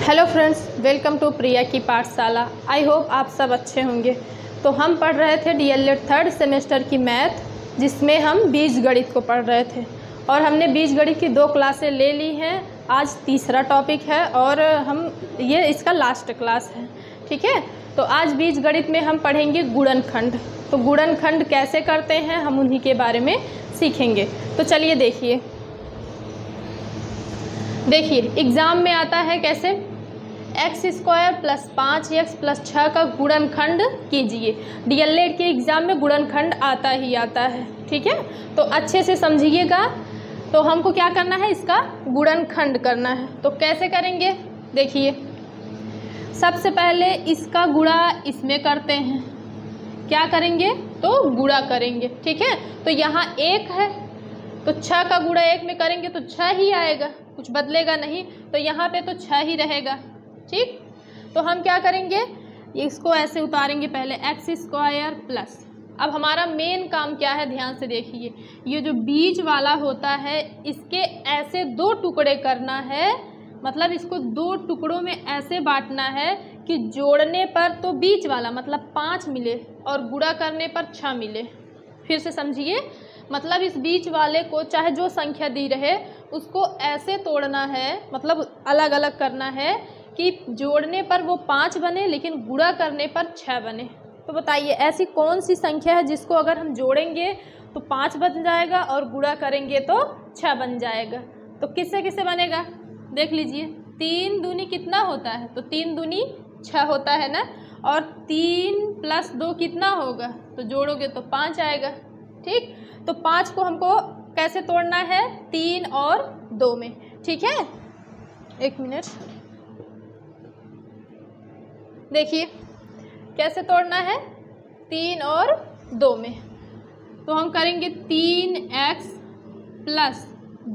Hello friends, welcome to प्रिया की पाठशाला। I hope आप सब अच्छे होंगे। तो हम पढ़ रहे थे डीएलएड थर्ड सेमेस्टर की मैथ, जिसमें हम बीजगणित को पढ़ रहे थे और हमने बीजगणित की 2 क्लासें ले ली हैं। आज तीसरा टॉपिक है और ये इसका लास्ट क्लास है। ठीक है, तो आज बीजगणित में हम पढ़ेंगे गुणनखंड। तो गुणनखंड कैसे करते हैं हम उन्हीं के बारे में सीखेंगे। तो चलिए देखिए एग्ज़ाम में आता है कैसे, x² + 5x + 6 का गुणनखंड कीजिए। डीएलएड के एग्ज़ाम में गुणनखंड आता ही आता है। ठीक है, तो अच्छे से समझिएगा। तो हमको क्या करना है, इसका गुणनखंड करना है। तो कैसे करेंगे देखिए, सबसे पहले इसका गुणा इसमें करते हैं। क्या करेंगे, तो गुणा करेंगे। ठीक है, तो यहाँ 1 है तो 6 का गुणा 1 में करेंगे तो 6 ही आएगा, कुछ बदलेगा नहीं। तो यहाँ पे तो 6 ही रहेगा। ठीक, तो हम क्या करेंगे, इसको ऐसे उतारेंगे पहले x² प्लस। अब हमारा मेन काम क्या है, ध्यान से देखिए। ये जो बीच वाला होता है इसके ऐसे 2 टुकड़े करना है, मतलब इसको 2 टुकड़ों में ऐसे बांटना है कि जोड़ने पर तो बीच वाला मतलब 5 मिले और गुणा करने पर 6 मिले। फिर से समझिए, मतलब इस बीच वाले को चाहे जो संख्या दी रहे उसको ऐसे तोड़ना है, मतलब अलग अलग करना है कि जोड़ने पर वो 5 बने लेकिन गुणा करने पर 6 बने। तो बताइए ऐसी कौन सी संख्या है जिसको अगर हम जोड़ेंगे तो 5 बन जाएगा और गुणा करेंगे तो 6 बन जाएगा। तो किससे किससे बनेगा देख लीजिए। 3 दूनी कितना होता है, तो 3 दूनी 6 होता है ना, और 3 + 2 कितना होगा, तो जोड़ोगे तो 5 आएगा। ठीक, तो 5 को हमको कैसे तोड़ना है, 3 और 2 में। ठीक है, 1 मिनट देखिए कैसे तोड़ना है, 3 और 2 में। तो हम करेंगे 3x +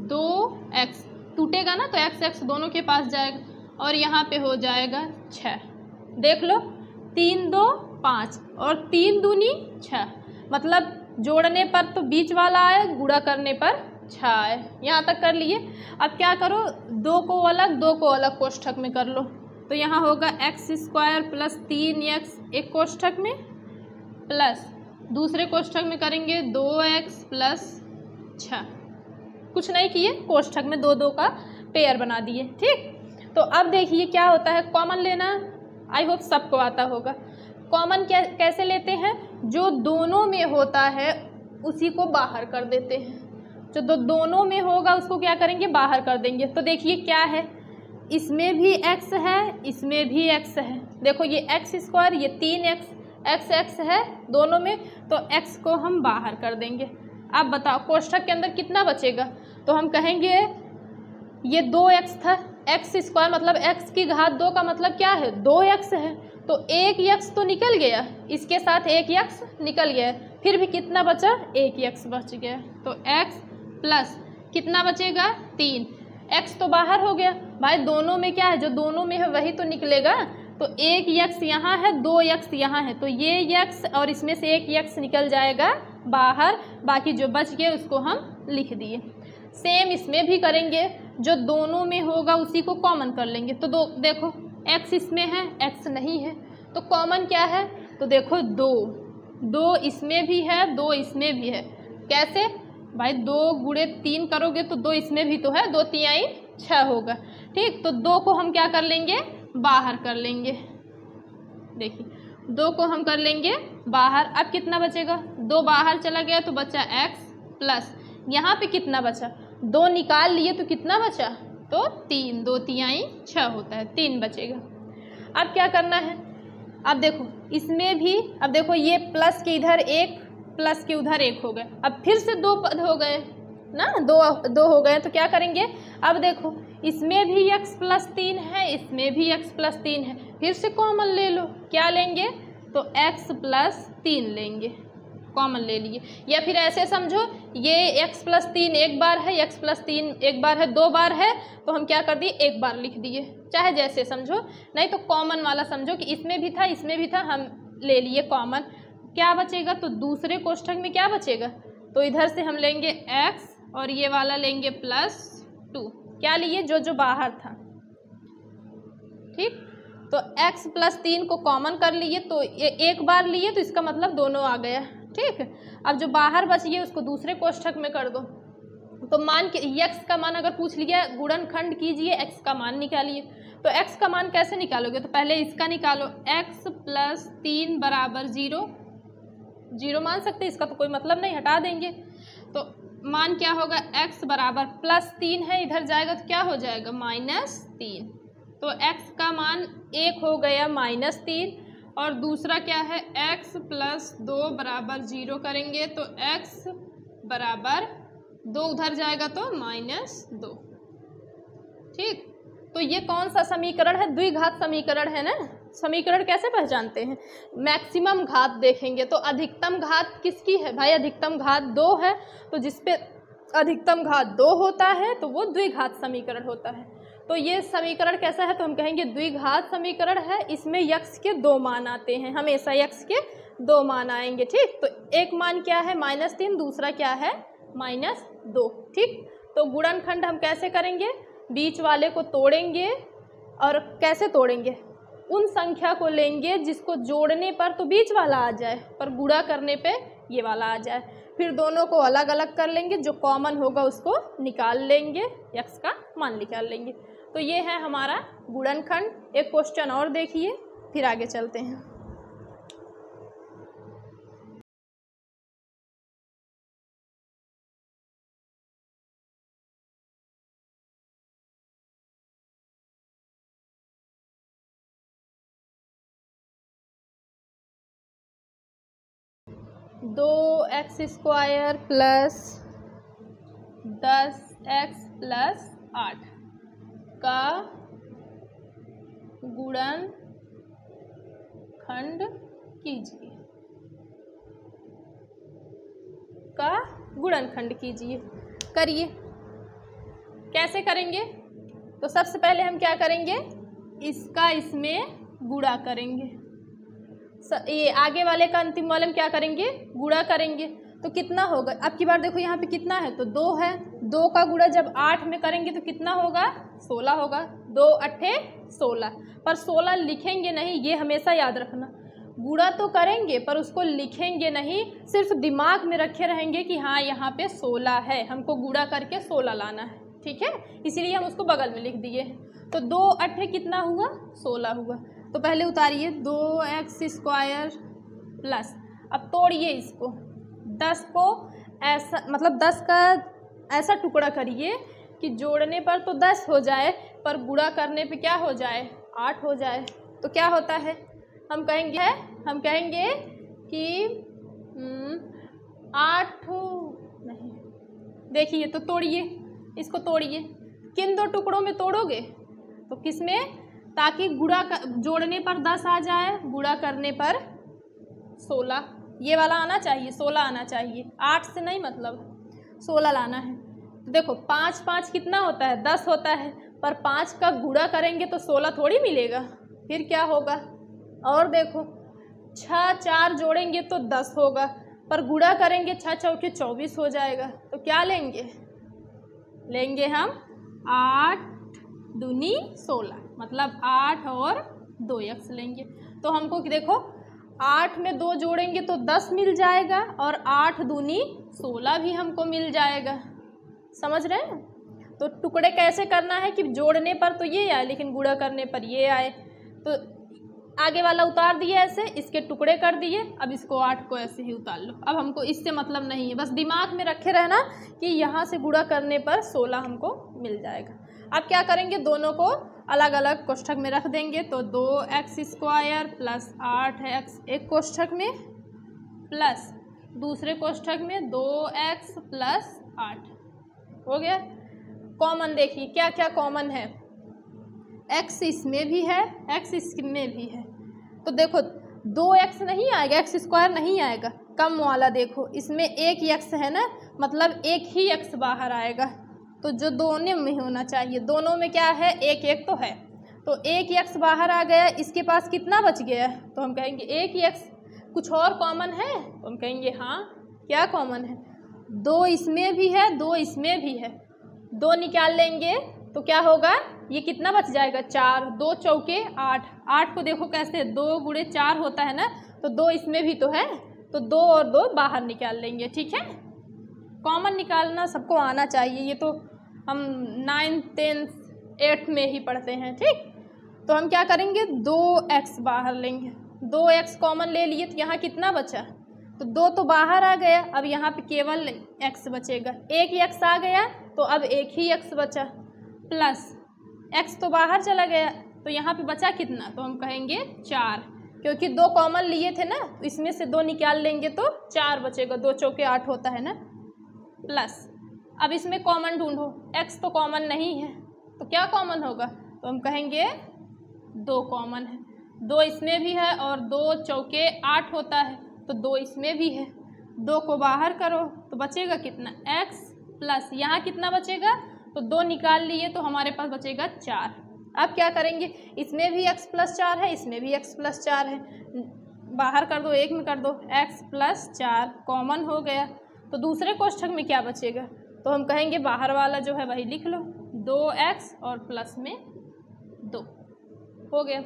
2x, टूटेगा ना तो x दोनों के पास जाएगा और यहाँ पे हो जाएगा 6। देख लो, 3 2 5 और 3 दूनी 6, मतलब जोड़ने पर तो बीच वाला आए, गुणा करने पर 6 आए। यहाँ तक कर लिए। अब क्या करो, 2 को अलग कोष्ठक में कर लो। तो यहाँ होगा x² + 3x एक कोष्ठक में, प्लस दूसरे कोष्ठक में करेंगे 2x + 6। कुछ नहीं किए, कोष्ठक में 2 2 का पेयर बना दिए। ठीक, तो अब देखिए क्या होता है, कॉमन लेना आई होप सबको आता होगा। कॉमन कैसे लेते हैं, जो दोनों में होता है उसी को बाहर कर देते हैं। जो दोनों में होगा उसको क्या करेंगे, बाहर कर देंगे। तो देखिए क्या है, इसमें भी x है, इसमें भी x है। देखो ये x², ये 3x, x है दोनों में, तो x को हम बाहर कर देंगे। अब बताओ कोष्ठक के अंदर कितना बचेगा, तो हम कहेंगे ये 2x था, x² मतलब x की घात 2 का मतलब क्या है, 2x है। तो 1x तो निकल गया, इसके साथ 1x निकल गया, फिर भी कितना बचा, 1x बच गया। तो x प्लस कितना बचेगा, 3। x तो बाहर हो गया भाई, दोनों में क्या है, जो दोनों में है वही तो निकलेगा। तो 1x यहाँ है, 2x यहाँ है, तो ये x और इसमें से 1x निकल जाएगा बाहर, बाकी जो बच गया उसको हम लिख दिए। सेम इसमें भी करेंगे, जो दोनों में होगा उसी को कॉमन कर लेंगे। तो देखो x इसमें है, x नहीं है, तो कॉमन क्या है, तो देखो 2 इसमें भी है, 2 इसमें भी है। कैसे भाई, 2 × 3 करोगे तो 2 इसमें भी तो है, 2 3 6 होगा। ठीक, तो 2 को हम क्या कर लेंगे, बाहर कर लेंगे। देखिए 2 को हम कर लेंगे बाहर। अब कितना बचेगा, 2 बाहर चला गया तो बचा x प्लस यहाँ पे कितना बचा, 2 निकाल लिए तो कितना बचा, तो 3, 2 3 6 होता है, 3 बचेगा। अब क्या करना है, अब देखो इसमें भी, अब देखो ये प्लस के इधर 1, प्लस के उधर 1 हो गए। अब फिर से 2 पद हो गए ना, 2 हो गए, तो क्या करेंगे, अब देखो इसमें भी x + 3 है, इसमें भी x + 3 है, फिर से कॉमन ले लो। क्या लेंगे, तो x + 3 लेंगे, कॉमन ले लिए। या फिर ऐसे समझो, ये x + 3 एक बार है, x + 3 एक बार है, 2 बार है, तो हम क्या कर दिए, एक बार लिख दिए। चाहे जैसे समझो, नहीं तो कॉमन वाला समझो कि इसमें भी था, इसमें भी था, हम ले लिए कॉमन। क्या बचेगा, तो दूसरे कोष्ठक में क्या बचेगा, तो इधर से हम लेंगे x और ये वाला लेंगे +2। क्या लिए, जो बाहर था। ठीक। तो x प्लस 3 को कॉमन कर लिए तो एक बार लिए तो इसका मतलब दोनों आ गया, ठीक। अब जो बाहर बच गया उसको दूसरे कोष्ठक में कर दो। तो मान के x का मान अगर पूछ लिया गुणनखंड कीजिए, x का मान निकालिए। तो x का मान कैसे निकालोगे, तो पहले इसका निकालो, x प्लस 3 बराबर 0, 0 मान सकते, इसका तो कोई मतलब नहीं, हटा देंगे। तो मान क्या होगा, x बराबर प्लस 3 है, इधर जाएगा तो क्या हो जाएगा -3। तो x का मान 1 हो गया -3, और दूसरा क्या है x प्लस 2 बराबर 0 करेंगे तो x बराबर 2 उधर जाएगा तो -2, ठीक। तो ये कौन सा समीकरण है, द्विघात समीकरण है ना। समीकरण कैसे पहचानते हैं, मैक्सिमम घात देखेंगे तो अधिकतम घात किसकी है भाई, अधिकतम घात 2 है। तो जिसपे अधिकतम घात 2 होता है तो वो द्विघात समीकरण होता है। तो ये समीकरण कैसा है, तो हम कहेंगे द्विघात समीकरण है। इसमें यक्स के 2 मान आते हैं, हमेशा यक्स के 2 मान आएंगे, ठीक। तो एक मान क्या है -3, दूसरा क्या है -2, ठीक। तो गुणनखंड हम कैसे करेंगे, बीच वाले को तोड़ेंगे, और कैसे तोड़ेंगे, उन संख्या को लेंगे जिसको जोड़ने पर तो बीच वाला आ जाए, पर गुणा करने पे ये वाला आ जाए। फिर दोनों को अलग अलग कर लेंगे, जो कॉमन होगा उसको निकाल लेंगे, x का मान निकाल लेंगे। तो ये है हमारा गुणनखंड। एक क्वेश्चन और देखिए, फिर आगे चलते हैं। दो x square plus 10x plus 8 का गुणनखंड कीजिए, का गुणनखंड कीजिए। करिए, कैसे करेंगे, तो सबसे पहले हम क्या करेंगे, इसका इसमें गुणा करेंगे, ये आगे वाले का अंतिम वाले में क्या करेंगे, गुणा करेंगे। तो कितना होगा, अब की बार देखो यहाँ पे कितना है, तो 2 है, 2 का गुणा जब 8 में करेंगे तो कितना होगा, 16 होगा। 2 8 16, पर 16 लिखेंगे नहीं, ये हमेशा याद रखना। गुणा तो करेंगे पर उसको लिखेंगे नहीं, सिर्फ दिमाग में रखे रहेंगे कि हाँ यहाँ पे 16 है, हमको गुणा करके 16 लाना है, ठीक है। इसीलिए हम उसको बगल में लिख दिए हैं। तो 2 8 कितना हुआ, 16 हुआ। तो पहले उतारिए 2x स्क्वायर प्लस, अब तोड़िए इसको, 10 को ऐसा, मतलब 10 का ऐसा टुकड़ा करिए कि जोड़ने पर तो 10 हो जाए, पर गुणा करने पे क्या हो जाए, 8 हो जाए। तो क्या होता है, हम कहेंगे कि 8 नहीं, देखिए तो तोड़िए, इसको तोड़िए, किन 2 टुकड़ों में तोड़ोगे, तो किस में, ताकि जोड़ने पर 10 आ जाए, गुणा करने पर 16, ये वाला आना चाहिए, 16 आना चाहिए, 8 से नहीं मतलब 16 लाना है। तो देखो 5 5 कितना होता है, 10 होता है, पर 5 का गुणा करेंगे तो 16 थोड़ी मिलेगा, फिर क्या होगा। और देखो 6 4 जोड़ेंगे तो 10 होगा, पर गुणा करेंगे 6 चौके 24 हो जाएगा। तो क्या लेंगे हम 8 दूनी 16, मतलब 8 और 2x लेंगे। तो हमको देखो 8 में 2 जोड़ेंगे तो 10 मिल जाएगा, और 8 दूनी 16 भी हमको मिल जाएगा, समझ रहे हैं। तो टुकड़े कैसे करना है कि जोड़ने पर तो ये आए लेकिन गुणा करने पर ये आए। तो आगे वाला उतार दिए ऐसे, इसके टुकड़े कर दिए, अब इसको 8 को ऐसे ही उतार लो। अब हमको इससे मतलब नहीं है, बस दिमाग में रखे रहना कि यहाँ से गुणा करने पर 16 हमको मिल जाएगा। अब क्या करेंगे, दोनों को अलग अलग कोष्ठक में रख देंगे। तो 2x स्क्वायर प्लस 8x एक कोष्ठक में, प्लस दूसरे कोष्ठक में 2x प्लस 8 हो गया। कॉमन देखिए क्या क्या कॉमन है, x इसमें भी है, x इसमें भी है। तो देखो 2x नहीं आएगा, x स्क्वायर नहीं आएगा, कम वाला देखो इसमें एक x है ना, मतलब एक ही x बाहर आएगा। तो जो दोनों में होना चाहिए, दोनों में क्या है, एक एक तो है, तो एक x बाहर आ गया, इसके पास कितना बच गया, तो हम कहेंगे एक x। कुछ और कॉमन है, तो हम कहेंगे हाँ क्या कॉमन है, 2 इसमें भी है, 2 इसमें भी है, 2 निकाल लेंगे तो क्या होगा ये कितना बच जाएगा 4, 2 चौके 8, 8 को देखो कैसे 2 गुणे 4 होता है ना, तो 2 इसमें भी तो है, तो 2 और 2 बाहर निकाल लेंगे। ठीक है, कॉमन निकालना सबको आना चाहिए, ये तो हम 9th 10th 8th में ही पढ़ते हैं। ठीक, तो हम क्या करेंगे 2x बाहर लेंगे, 2x कॉमन ले लिए तो यहाँ कितना बचा, तो 2 तो बाहर आ गया, अब यहाँ पे केवल x बचेगा, एक ही x आ गया तो अब एक ही x बचा, प्लस x तो बाहर चला गया तो यहाँ पे बचा कितना, तो हम कहेंगे 4, क्योंकि 2 कॉमन लिए थे ना, तो इसमें से 2 निकाल लेंगे तो 4 बचेगा, 2 चौके 8 होता है ना, प्लस अब इसमें कॉमन ढूंढो, x तो कॉमन नहीं है तो क्या कॉमन होगा, तो हम कहेंगे 2 कॉमन है, 2 इसमें भी है और 2 चौके 8 होता है तो 2 इसमें भी है, 2 को बाहर करो तो बचेगा कितना x, प्लस यहाँ कितना बचेगा, तो 2 निकाल लिए तो हमारे पास बचेगा 4। अब क्या करेंगे, इसमें भी x प्लस 4 है, इसमें भी x प्लस 4 है, बाहर कर दो, एक में कर दो, x प्लस 4 कॉमन हो गया, तो दूसरे कोष्ठक में क्या बचेगा, तो हम कहेंगे बाहर वाला जो है वही लिख लो, 2x और प्लस में 2 हो गया।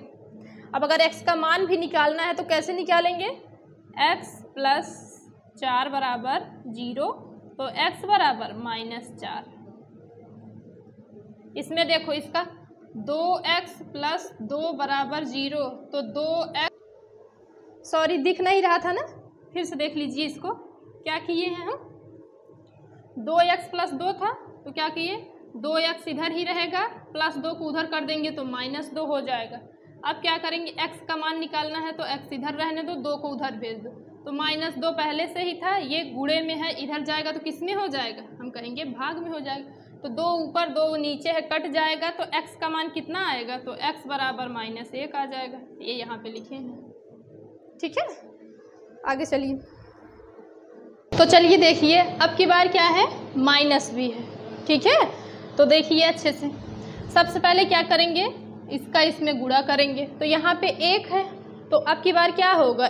अब अगर x का मान भी निकालना है तो कैसे निकालेंगे, x प्लस 4 बराबर 0, तो x बराबर -4। इसमें देखो इसका 2x प्लस 2 बराबर 0, तो 2x, सॉरी दिख नहीं रहा था ना, फिर से देख लीजिए इसको, क्या किए हैं हम, 2x प्लस 2 था तो क्या किए, 2x इधर ही रहेगा, प्लस 2 को उधर कर देंगे तो -2 हो जाएगा। अब क्या करेंगे, x का मान निकालना है तो x इधर रहने दो, 2 को उधर भेज दो, तो -2 पहले से ही था, ये गुणे में है, इधर जाएगा तो किस में हो जाएगा, हम कहेंगे भाग में हो जाएगा, तो 2 ऊपर 2 नीचे है, कट जाएगा तो x का मान कितना आएगा, तो x बराबर -1 आ जाएगा, ये यहाँ पे लिखे हैं। ठीक है, आगे चलिए, तो चलिए देखिए अब की बार क्या है, माइनस भी है। ठीक है, तो देखिए अच्छे से, सबसे पहले क्या करेंगे, इसका इसमें गुणा करेंगे, तो यहाँ पे 1 है, तो अब की बार क्या होगा,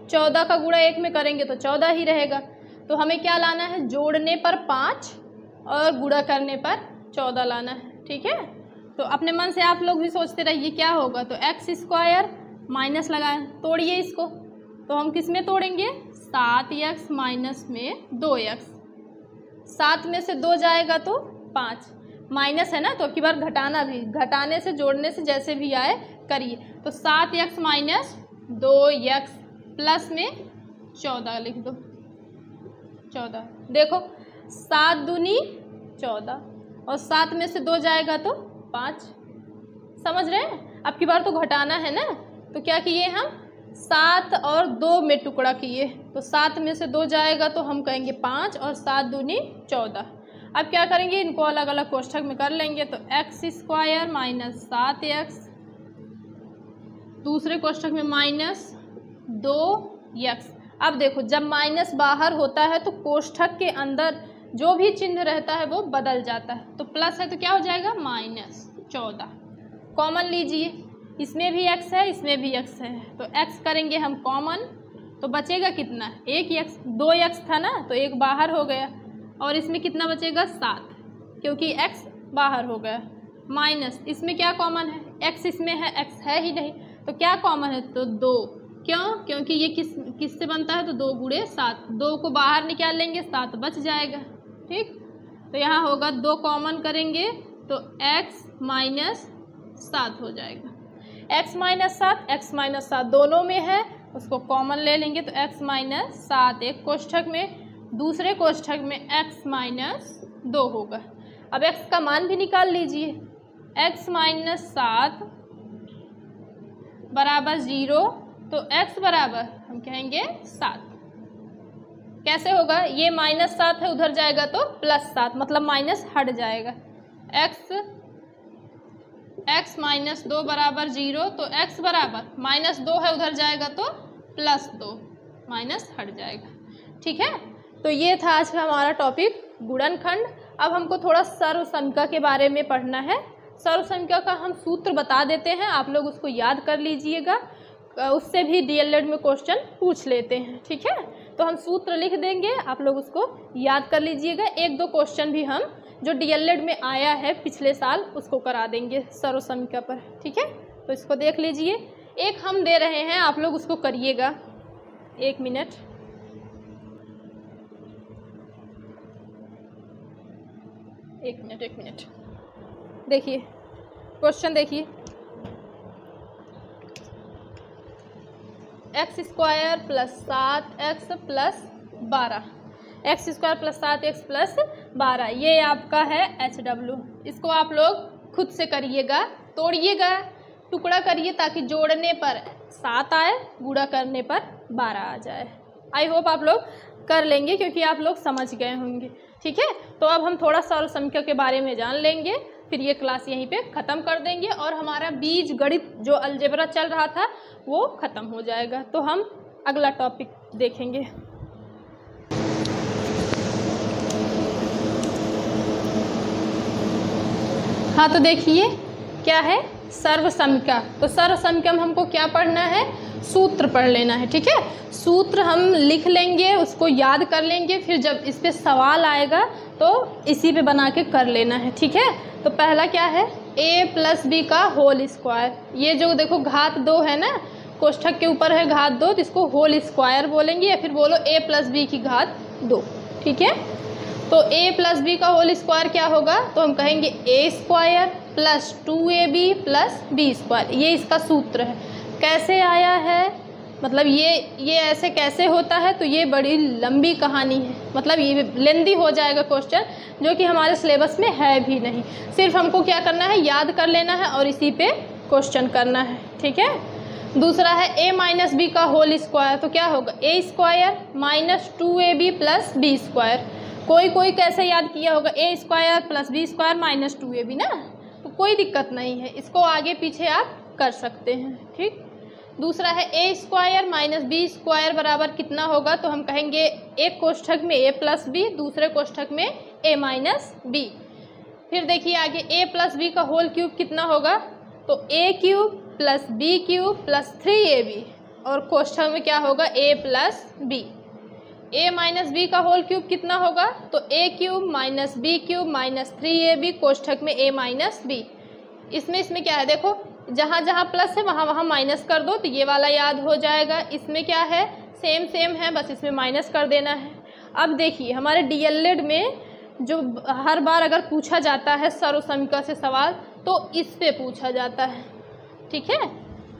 14 का गुणा 1 में करेंगे तो 14 ही रहेगा, तो हमें क्या लाना है, जोड़ने पर 5 और गुणा करने पर 14 लाना है। ठीक है, तो अपने मन से आप लोग भी सोचते रहिए क्या होगा, तो x² माइनस लगाएं, तोड़िए इसको, तो हम किस में तोड़ेंगे, 7x माइनस में 2x, 7 में से 2 जाएगा तो 5, माइनस है ना तो अब की बार घटाना भी, घटाने से जोड़ने से जैसे भी आए करिए, तो 7x माइनस 2x प्लस में 14 लिख दो, 14, देखो 7 दूनी 14 और 7 में से 2 जाएगा तो 5, समझ रहे हैं, अब की बार तो घटाना है ना, तो क्या किए हम 7 और 2 में टुकड़ा किए, तो 7 में से 2 जाएगा तो हम कहेंगे 5 और 7 दूनी 14। अब क्या करेंगे, इनको अलग अलग कोष्ठक में कर लेंगे, तो x² माइनस 7x, दूसरे कोष्ठक में -2x। अब देखो जब माइनस बाहर होता है तो कोष्ठक के अंदर जो भी चिन्ह रहता है वो बदल जाता है, तो प्लस है तो क्या हो जाएगा -14, कॉमन लीजिए, इसमें भी x है इसमें भी x है, तो x करेंगे हम कॉमन, तो बचेगा कितना, एक x, 2x था ना तो एक बाहर हो गया, और इसमें कितना बचेगा 7, क्योंकि x बाहर हो गया, माइनस इसमें क्या कॉमन है, x इसमें है, x है ही नहीं, तो क्या कॉमन है, तो 2, क्यों, क्योंकि ये किस से बनता है, तो 2 गुणे 7, 2 को बाहर निकाल लेंगे 7 बच जाएगा। ठीक, तो यहाँ होगा 2 कॉमन करेंगे तो x माइनस 7 हो जाएगा, x माइनस 7 दोनों में है, उसको कॉमन ले लेंगे तो x माइनस 7 एक कोष्ठक में, दूसरे कोष्ठक में x माइनस 2 होगा। अब x का मान भी निकाल लीजिए, x माइनस 7 बराबर 0, तो x बराबर हम कहेंगे 7, कैसे होगा, ये -7 है उधर जाएगा तो +7, मतलब माइनस हट जाएगा, x माइनस 2 बराबर 0, तो x बराबर -2 है उधर जाएगा तो +2, माइनस हट जाएगा। ठीक है, तो ये था आज का हमारा टॉपिक गुणनखंड। अब हमको थोड़ा सर्वसंख्या के बारे में पढ़ना है। सर्वसंख्या का हम सूत्र बता देते हैं, आप लोग उसको याद कर लीजिएगा, उससे भी डीएलएड में क्वेश्चन पूछ लेते हैं। ठीक है, तो हम सूत्र लिख देंगे, आप लोग उसको याद कर लीजिएगा, 1-2 क्वेश्चन भी हम जो डीएलएड में आया है पिछले साल उसको करा देंगे सर्वसमिका पर। ठीक है, तो इसको देख लीजिए। एक हम दे रहे हैं, आप लोग उसको करिएगा। 1 मिनट। एक मिनट देखिए क्वेश्चन, देखिए x square plus 7x plus 12, x square plus 7x plus 12, ये आपका है HW। इसको आप लोग खुद से करिएगा, तोड़िएगा, टुकड़ा करिए ताकि जोड़ने पर 7 आए, गुणा करने पर 12 आ जाए। आई होप आप लोग कर लेंगे क्योंकि आप लोग समझ गए होंगे। ठीक है, तो अब हम थोड़ा सर्वसमिका के बारे में जान लेंगे, फिर ये क्लास यहीं पे ख़त्म कर देंगे और हमारा बीज गणित जो अलजेब्रा चल रहा था वो ख़त्म हो जाएगा। तो हम अगला टॉपिक देखेंगे। हाँ, तो देखिए क्या है सर्वसमिका। तो सर्वसमिका में हमको क्या पढ़ना है, सूत्र पढ़ लेना है। ठीक है, सूत्र हम लिख लेंगे, उसको याद कर लेंगे, फिर जब इस पे सवाल आएगा तो इसी पे बना के कर लेना है। ठीक है, तो पहला क्या है, a प्लस बी का होल स्क्वायर। ये जो देखो घात 2 है ना, कोष्ठक के ऊपर है घात 2, तो इसको होल स्क्वायर बोलेंगे या फिर बोलो a प्लस बी की घात 2। ठीक है, तो a प्लस बी का होल स्क्वायर क्या होगा, तो हम कहेंगे a square plus 2ab plus B square. ये इसका सूत्र है। कैसे आया है, मतलब ये ऐसे कैसे होता है, तो ये बड़ी लंबी कहानी है, मतलब ये लेंदी हो जाएगा क्वेश्चन, जो कि हमारे सिलेबस में है भी नहीं। सिर्फ हमको क्या करना है, याद कर लेना है और इसी पे क्वेश्चन करना है। ठीक है, दूसरा है a माइनस बी का होल स्क्वायर। तो क्या होगा, a square minus 2ab plus B square. कोई कैसे याद किया होगा, a square plus B square minus 2ab ना, तो कोई दिक्कत नहीं है, इसको आगे पीछे आप कर सकते हैं। ठीक, दूसरा है a square minus B square बराबर कितना होगा, तो हम कहेंगे एक कोष्ठक में a प्लस बी, दूसरे कोष्ठक में a माइनस बी। फिर देखिए आगे a प्लस बी का होल क्यूब कितना होगा, तो a cube plus B cube plus 3ab, और कोष्ठक में क्या होगा, a plus B. a minus B का होल क्यूब कितना होगा, तो a cube minus B cube minus 3ab, कोष्ठक में a माइनस बी। इसमें क्या है, देखो जहाँ जहाँ प्लस है वहाँ माइनस कर दो, तो ये वाला याद हो जाएगा। इसमें क्या है, सेम है, बस इसमें माइनस कर देना है। अब देखिए हमारे डीएलएड में जो हर बार अगर पूछा जाता है सर्वसमिका से सवाल, तो इस पे पूछा जाता है। ठीक है,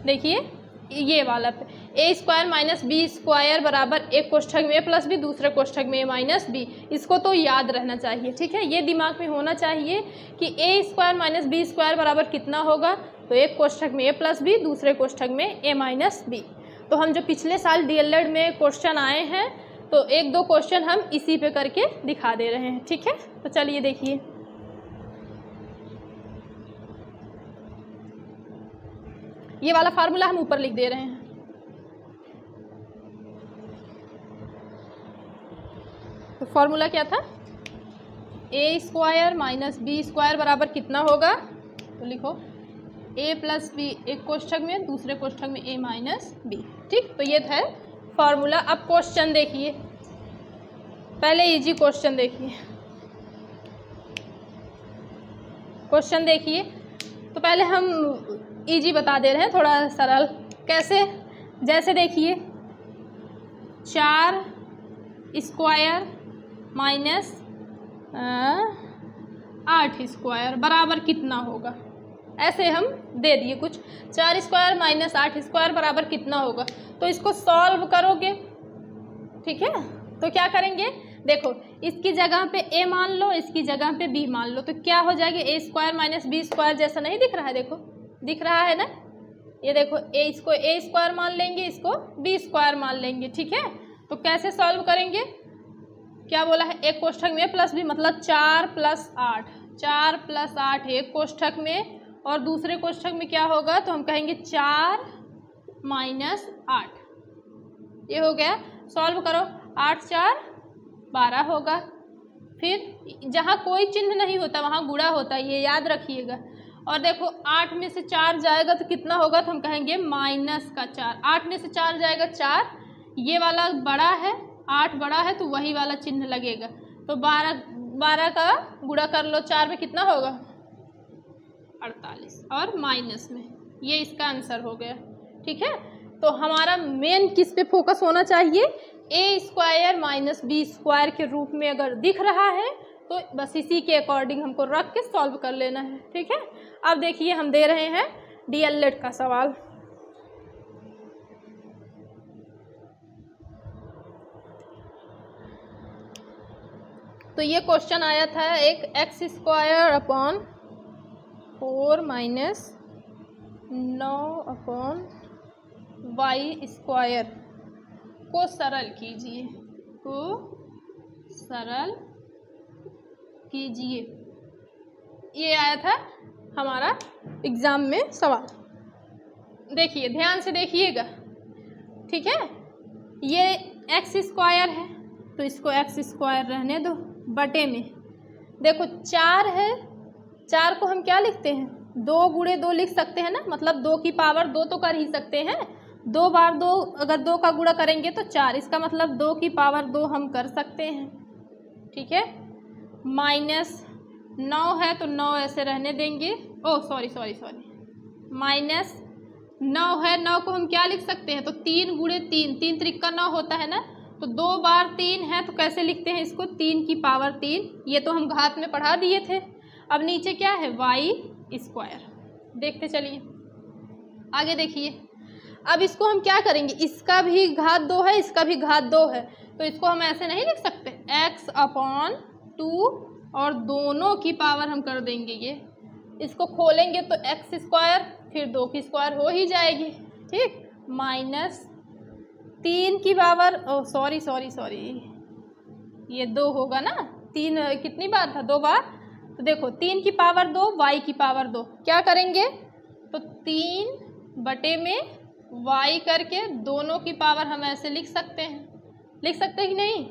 देखिए ये वाला पे a square minus B square बराबर एक कोष्ठक में a प्लस बी, दूसरे कोष्ठक में a माइनस बी। इसको तो याद रहना चाहिए। ठीक है, ये दिमाग में होना चाहिए कि a square minus B square बराबर कितना होगा, तो एक कोष्ठक में a प्लस बी, दूसरे कोष्ठक में a माइनस बी। तो हम जो पिछले साल डीएलएड में क्वेश्चन आए हैं, तो 1-2 क्वेश्चन हम इसी पे करके दिखा दे रहे हैं। ठीक है, तो चलिए देखिए, ये वाला फार्मूला हम ऊपर लिख दे रहे हैं। तो फार्मूला क्या था, a square minus B square बराबर कितना होगा, तो लिखो a प्लस बी एक कोष्ठक में, दूसरे कोष्ठक में a माइनस बी। ठीक, तो ये था फार्मूला। अब क्वेश्चन देखिए, पहले इजी क्वेश्चन देखिए। क्वेश्चन देखिए, तो पहले हम इजी बता दे रहे हैं, थोड़ा सरल। कैसे, जैसे देखिए 4 स्क्वायर माइनस 8 स्क्वायर बराबर कितना होगा, ऐसे हम दे दिए कुछ। 4 स्क्वायर माइनस 8 स्क्वायर बराबर कितना होगा, तो इसको सॉल्व करोगे। ठीक है, तो क्या करेंगे, देखो इसकी जगह पे a मान लो, इसकी जगह पे b मान लो, तो क्या हो जाएगा, a square minus B square जैसा नहीं दिख रहा है, देखो दिख रहा है ना, ये देखो इसको a स्क्वायर मान लेंगे, इसको b स्क्वायर मान लेंगे। ठीक है, तो कैसे सॉल्व करेंगे, क्या बोला है, एक कोष्ठक में प्लस बी, मतलब 4 प्लस 8, 4 प्लस 8 एक कोष्ठक में, और दूसरे कोष्ठक में क्या होगा, तो हम कहेंगे 4 माइनस 8। ये हो गया, सॉल्व करो, 8 4 12 होगा। फिर जहाँ कोई चिन्ह नहीं होता वहाँ गुणा होता है, ये याद रखिएगा। और देखो 8 में से 4 जाएगा तो कितना होगा, तो हम कहेंगे माइनस का 4। 8 में से 4 जाएगा 4, ये वाला बड़ा है, 8 बड़ा है तो वही वाला चिन्ह लगेगा, तो 12 12 का गुणा कर लो 4 में, कितना होगा 48 और माइनस में, ये इसका आंसर हो गया। ठीक है, तो हमारा मेन किस पे फोकस होना चाहिए, ए स्क्वायर माइनस बी स्क्वायर के रूप में अगर दिख रहा है तो बस इसी के अकॉर्डिंग हमको रख के सॉल्व कर लेना है। ठीक है, अब देखिए हम दे रहे हैं डीएलएड का सवाल। तो ये क्वेश्चन आया था एक X square upon 4 minus 9 upon Y square को सरल कीजिए, को सरल कीजिए, ये आया था हमारा एग्जाम में सवाल। देखिए ध्यान से देखिएगा। ठीक है, ये एक्स स्क्वायर है तो इसको एक्स स्क्वायर रहने दो, बटे में देखो 4 है, 4 को हम क्या लिखते हैं 2 गुणे 2 लिख सकते हैं ना, मतलब 2 की पावर 2 तो कर ही सकते हैं, 2 बार 2 अगर 2 का गुणा करेंगे तो 4, इसका मतलब 2 की पावर 2 हम कर सकते हैं। ठीक है, माइनस 9 है तो 9 ऐसे रहने देंगे, ओ सॉरी माइनस 9 है, 9 को हम क्या लिख सकते हैं, तो 3 गुणे 3, 3 त्रिक 9 होता है ना, तो 2 बार 3 है तो कैसे लिखते हैं इसको 3 की पावर 3, ये तो हम घात में पढ़ा दिए थे। अब नीचे क्या है वाई स्क्वायर, देखते चलिए आगे देखिए। अब इसको हम क्या करेंगे, इसका भी घात 2 है, इसका भी घात 2 है, तो इसको हम ऐसे नहीं लिख सकते x अपॉन 2 और दोनों की पावर हम कर देंगे ये, इसको खोलेंगे तो एक्स स्क्वायर फिर 2 की स्क्वायर हो ही जाएगी। ठीक, माइनस 3 की पावर, ओ सॉरी ये 2 होगा ना, 3 कितनी बार था 2 बार, तो देखो 3 की पावर 2 y की पावर 2, क्या करेंगे तो 3 बटे में y करके दोनों की पावर हम ऐसे लिख सकते हैं, लिख सकते हैं कि नहीं,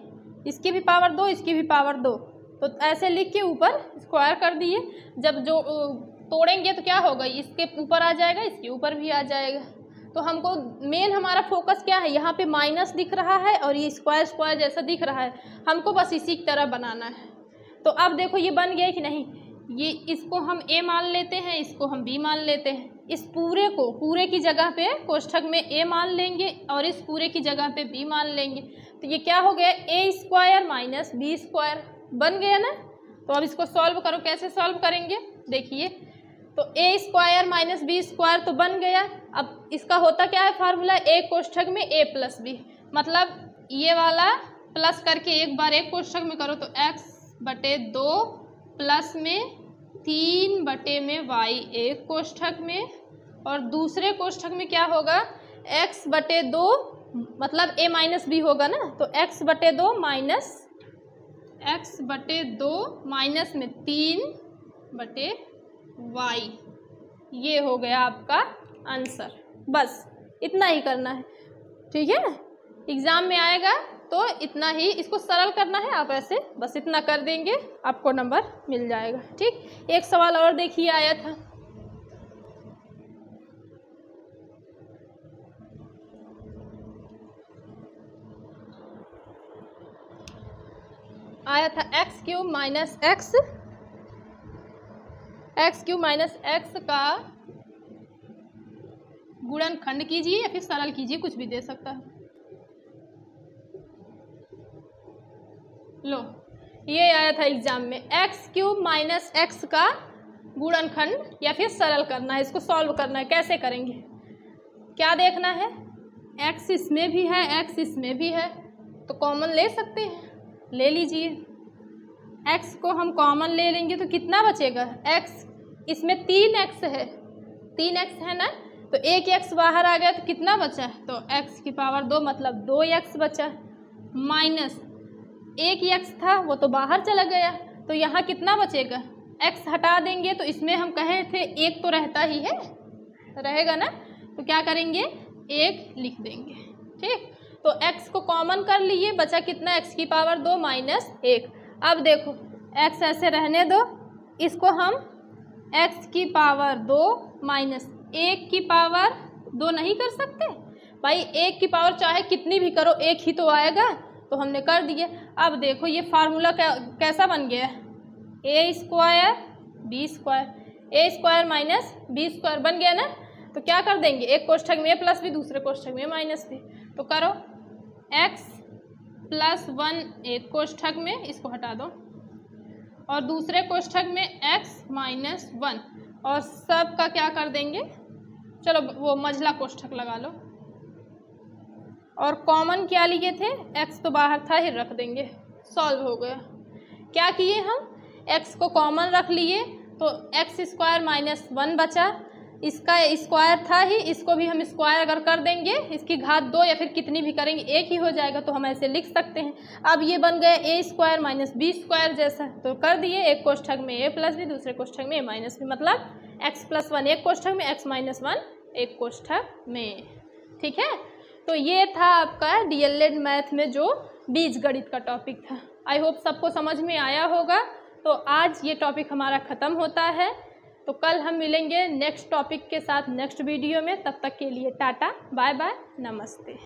इसकी भी पावर 2 इसकी भी पावर 2, तो ऐसे लिख के ऊपर स्क्वायर कर दिए। जब जो तोड़ेंगे तो क्या होगा, इसके ऊपर आ जाएगा इसके ऊपर भी आ जाएगा। तो हमको मेन हमारा फोकस क्या है, यहाँ पे माइनस दिख रहा है और ये स्क्वायर स्क्वायर जैसा दिख रहा है, हमको बस इसी की तरह बनाना है। तो अब देखो ये बन गया कि नहीं, ये इसको हम a मान लेते हैं, इसको हम b मान लेते हैं, इस पूरे को पूरे की जगह पे कोष्ठक में a मान लेंगे और इस पूरे की जगह पे b मान लेंगे, तो ये क्या हो गया a square minus B square बन गया ना। तो अब इसको सॉल्व करो, कैसे सॉल्व करेंगे देखिए, तो a square minus B square तो बन गया। अब इसका होता क्या है फार्मूला, एक कोष्ठक में a प्लस बी, मतलब ये वाला प्लस करके एक बार एक कोष्ठक में करो तो x बटे 2 प्लस में 3 बटे में y एक कोष्ठक में, और दूसरे कोष्ठक में क्या होगा x बटे 2 मतलब a माइनस बी होगा ना, तो x बटे 2 माइनस में 3 बटे y, ये हो गया आपका आंसर। बस इतना ही करना है। ठीक है, एग्जाम में आएगा तो इतना ही, इसको सरल करना है, आप ऐसे बस इतना कर देंगे आपको नंबर मिल जाएगा। ठीक, एक सवाल और देखिए आया था, एक्स क्यूब माइनस एक्स का गुणनखंड कीजिए या फिर सरल कीजिए, कुछ भी दे सकता है। लो ये आया था एग्जाम में, एक्स क्यूब माइनस एक्स का गुणनखंड या फिर सरल करना है, इसको सॉल्व करना है। कैसे करेंगे, क्या देखना है, एक्स इसमें भी है एक्स इसमें भी है, तो कॉमन ले सकते हैं, ले लीजिए। एक्स को हम कॉमन ले लेंगे तो कितना बचेगा, एक्स इसमें 3x है, 3x है ना, तो एक x बाहर आ गया तो कितना बचा, तो x की पावर 2 मतलब 2x बचा, माइनस एक x था वो तो बाहर चला गया, तो यहाँ कितना बचेगा, x हटा देंगे तो इसमें हम कहे थे एक तो रहता ही है, रहेगा ना, तो क्या करेंगे एक लिख देंगे। ठीक, तो x को कॉमन कर लिए, बचा कितना x की पावर 2 माइनस 1। अब देखो x ऐसे रहने दो, इसको हम x की पावर 2 माइनस 1 की पावर 2 नहीं कर सकते भाई, 1 की पावर चाहे कितनी भी करो एक ही तो आएगा, तो हमने कर दिए। अब देखो ये फार्मूला कैसा बन गया है, ए स्क्वायर बी स्क्वायर, ए स्क्वायर माइनस बी स्क्वायर बन गया ना। तो क्या कर देंगे, एक कोष्ठक में प्लस बी, दूसरे कोष्ठक में माइनस बी। तो करो x प्लस 1 एक कोष्ठक में, इसको हटा दो, और दूसरे कोष्ठक में x माइनस 1, और सब का क्या कर देंगे, चलो वो मझला कोष्ठक लगा लो, और कॉमन क्या लिए थे, x तो बाहर था ही, रख देंगे, सॉल्व हो गया। क्या किए हम, x को कॉमन रख लिए तो एक्स स्क्वायर माइनस 1 बचा, इसका स्क्वायर था ही, इसको भी हम स्क्वायर अगर कर देंगे, इसकी घात 2 या फिर कितनी भी करेंगे एक ही हो जाएगा, तो हम ऐसे लिख सकते हैं। अब ये बन गए ए स्क्वायर माइनस बी स्क्वायर जैसा, तो कर दिए, एक कोष्ठक में ए प्लस बी, दूसरे कोष्ठक में ए माइनस बी, मतलब एक्स प्लस 1 एक कोष्ठक में, एक्स माइनस 1 एक कोष्ठक में। ठीक है, तो ये था आपका डीएलएड मैथ में जो बीजगणित का टॉपिक था। आई होप सबको समझ में आया होगा। तो आज ये टॉपिक हमारा ख़त्म होता है, तो कल हम मिलेंगे नेक्स्ट टॉपिक के साथ नेक्स्ट वीडियो में। तब तक के लिए टाटा बाय बाय, नमस्ते।